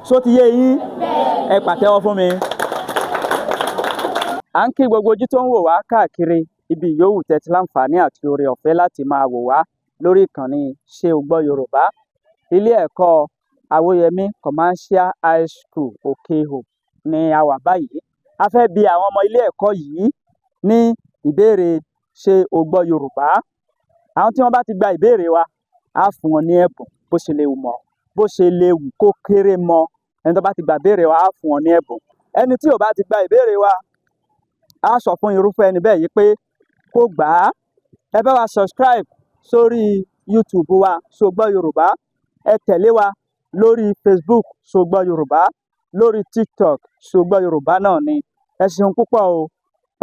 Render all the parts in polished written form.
Ṣó ti yé yín? Ẹ pàtẹ́wọ́ fún mi. À ń kí gbogbo ojú tó ń wò wá káàkiri ibi yòówù tẹ́ ti láǹfààní àti oore ọ̀fẹ́ láti máa wò wá lórí ìkànnì Ṣé o gbọ́ Yorùbá. Ilé ẹ̀kọ́ Awoyemi Commercial High School Òkèhò ni a wà báyìí. A fẹ́ bi àwọn ọmọ ilé ẹ̀kọ́ yìí ní ìbéèrè Ṣé o gbọ́ Yorùbá. Àwọn tí wọ́n bá ti gba ìbéèrè wa, á fún wọn ní ẹ̀bùn bó ṣe lè wù mọ́, bó ṣe lè wù kó kéré mọ́. Ẹni tó bá ti gba ìbéèrè wa, á fún wọn ní ẹ̀bùn. Ẹni tí ò bá ti gba ìbéèrè wa, á sọ fún irúfẹ́ ẹni bẹ́ẹ̀ yìí pé kó gbà á. Ẹ bá wa subscribe sórí YouTube wa Ṣé o gbọ́ Yorùbá. Ẹ tẹ̀lé wa lórí Facebook Ṣé o gbọ́ Yorùbá, lórí TikTok Ṣé o gbọ́ Yorùbá náà ni. Ẹ ṣeun púpọ̀ o.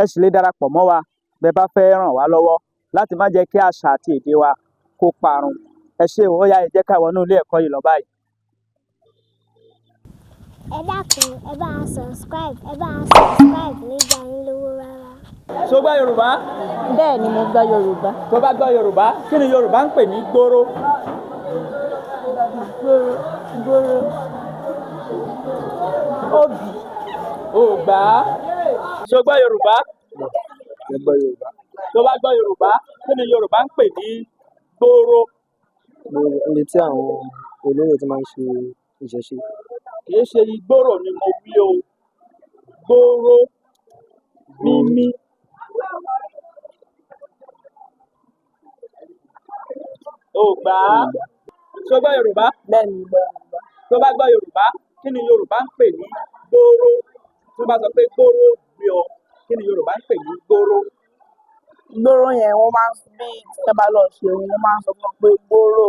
Ẹ sì lè darapọ̀ mọ́ wa bẹ́ bá fẹ́ ràn wá lọ́wọ́ láti má jẹ́ kí àṣà àti èdè wa kó parun. Ẹ ṣé o, ó yá ẹ jẹ́ ká wọnú ilé ẹ̀kọ́ yìí lọ báyìí. Ẹ dákun, ẹ bá wa subscribe nígbà yín lówó rárá. Ṣé o gbọ́ Yorùbá? Bẹ́ẹ̀ ni mo gbọ́ Yorùbá. Tó bá gbọ́ Yorùbá, kí ni Yorùbá ń pè ní gbóró? Gbóró. Obì. O gbà á. Ṣé o gbọ́ Yorùbá? Ẹ gbọ́ Yorùbá. Tó bá gbọ́ Yorùbá, kí ni Yorùbá ń pè ní gbóró? Níbi tí àwọn olóró ti máa ń ṣe ìṣẹ̀ṣe. Kì í ṣe igbóró ni mo wí o. Gbóró. Mímí. O gbà á. Ṣé o gbọ́ Yorùbá? Bẹ́ẹ̀ ni mo gbọ́ Yorùbá. Tó bá gbọ́ Yorùbá, kí ni Yorùbá ń pè ní gbóró? Tó bá sọ pé gbóró gbé ọ, kí ni Yorùbá ń pè ní gbóró? Gbóró yẹn wọ́n máa ń bí tí ẹ bá lọ ṣe òun, wọ́n máa ń sọ fún wọn pé gbóró.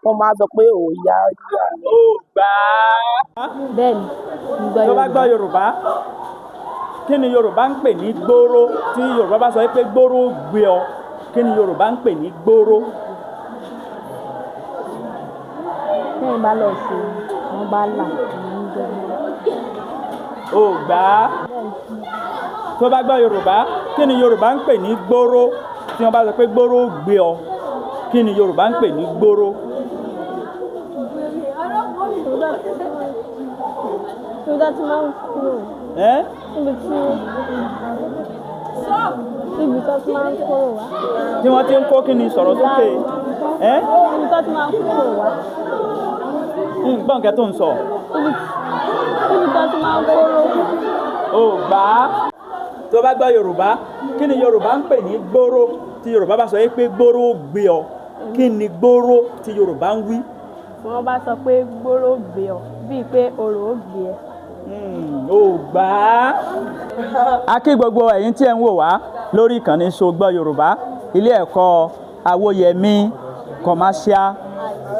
Wọ́n máa ń sọ pé òòyà yà. O gbà á. Bẹ́ẹ̀ ni mo gbọ́ Tó bá Yorùbá. gbọ́ Yorùbá, kí ni Yorùbá ń pè ní gbóró? Tí Yorùbá bá sọ pé gbóró gbé ọ, kí ni Yorùbá ń pè ní gbóró? Tí ẹ bá lọ ṣe wọ́n bá là ní jẹ́. O gbà á. Tó bá gbọ́ Yorùbá, kí ni Yorùbá ń pè ní gbóró? Tí wọ́n bá sọ pé gbóró gbé ọ, kí ni Yorùbá ń pè ní gbóró? Nígbà tí máa ń kúrò. Ẹ́ Níbi tó ti máa ń kúrò wá. tí wọ́n ti ń kó kí ni sọ̀rọ̀ sókè? Ẹ́ Níbi tó ti máa ń kúrò wá. gbọ́n nǹkan tó ń sọ. Níbi tó ti máa ń kúrò. O gbà á. Tó bá gbọ́ Yorùbá, kí ni Yorùbá ń pè ní gbóró? Tí Yorùbá bá sọ pé gbóró gbé ọ, kí ni gbóró tí Yorùbá ń wí? Wọ́n bá sọ pé gbóró gbé ọ bíi pé orò ó gbé ẹ. O gbà á. A kí gbogbo ẹ̀yin tí ẹ ń wò wá lórí ìkànnì Ṣé o gbọ́ Yorùbá. Ilé ẹ̀kọ́ Awoyemi Commercial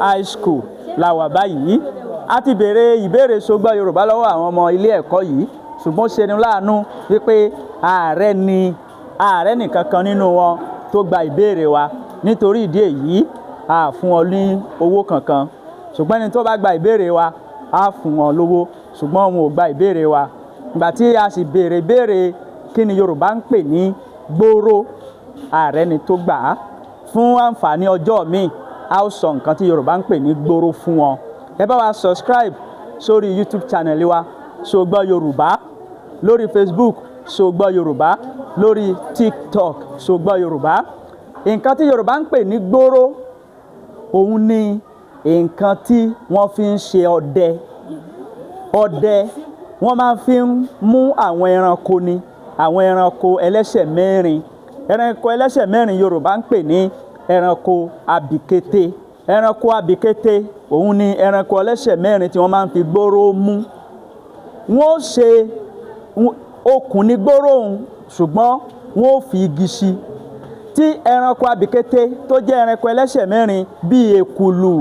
High School la wà báyìí. A ti béèrè ìbéèrè Ṣé o gbọ́ Yorùbá lọ́wọ́ àwọn ọmọ ilé ẹ̀kọ́ yìí, ṣùgbọ́n ṣe ni láàánú wípé ààrẹ nìkan kan nínú wọn tó gba ìbéèrè wa. Nítorí ìdí èyí, a fún wọn ní owó kankan. Ṣùgbọ́n ẹni tó bá gba ìbéèrè wa, á fún wọn lówó. Ṣùgbọ́n wọn ò gba ìbéèrè wa. Ìgbà tí a sì béèrè ìbéèrè kí ni Yorùbá ń pè ní gbóró, ààrẹ ni tó gbà á. Fún àǹfààní ọjọ́ míì, a ó sọ nǹkan tí Yorùbá ń pè ní gbóró fún wọn. Ẹ bá wa subscribe sórí YouTube channel wa Ṣé o gbọ́ Yorùbá, lórí Facebook Ṣé o gbọ́ Yorùbá, lórí TikTok Ṣé o gbọ́ Yorùbá. Nǹkan tí Yorùbá ń pè ní gbóró, òun ni nǹkan tí wọ́n fi ń ṣe ọdẹ. Ọdẹ wọ́n máa fi ń mú àwọn ẹranko ni, àwọn ẹranko ẹlẹ́sẹ̀ mẹ́rin. Ẹranko ẹlẹ́sẹ̀ mẹ́rin Yorùbá ń pè ní ẹranko abìkété. Ẹranko abìkété òun ni ẹranko ẹlẹ́sẹ̀ mẹ́rin tí wọ́n máa ń fi gbóró mú. Wọ́n ó ṣe okùn ní gbóró òun, ṣùgbọ́n wọ́n ó fi igi sí. Tí ẹranko abìkété tó jẹ́ ẹranko ẹlẹ́sẹ̀ mẹ́rin bíi èkùlù,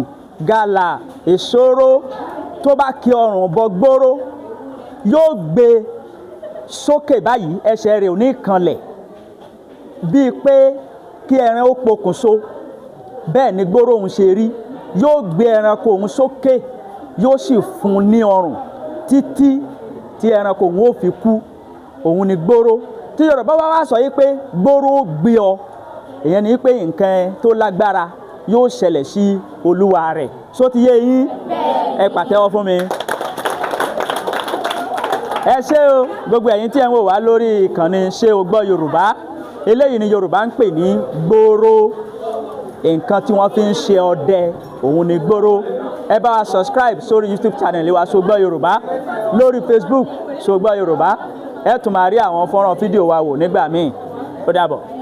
gàlà, èsòrò tó bá kí ọrùn bọ gbóró, yóò gbé sókè báyìí, ẹsẹ̀ rẹ̀ ò ní kanlẹ̀. Bíi pé kí ẹran ó pokùnso, bẹ́ẹ̀ ni gbóró òun ṣe rí. Yóò gbé ẹranko òun sókè, yóò sì fún un ní ọrùn títí tí ẹranko òun ó fi kú. Òun ni gbóró. Tí Yorùbá bá wá sọ yí pé gbóró gbé ọ, ìyẹn ni pé nǹkan tó lágbára yóò ṣẹlẹ̀ sí olúwa rẹ̀. Ṣó ti yé yín? Ẹ pàtẹ́wọ́ fún mi. ẹ ṣé o gbogbo ẹ̀yin tí ẹ ń wò wá lórí ìkànnì Ṣé o gbọ́ Yorùbá eléyìí ni Yorùbá ń pè ní gbòòrò nǹkan tí wọ́n fi ń ṣe ọdẹ òun ni gbòòrò ẹ bá wa subscribe sórí YouTube channel wa Ṣé o gbọ́ Yorùbá lórí Facebook Ṣé o gbọ́ Yorùbá ẹ tún máa rí àwọn fọ́nrán fídíò wa wò nígbà míì ó dàbọ̀.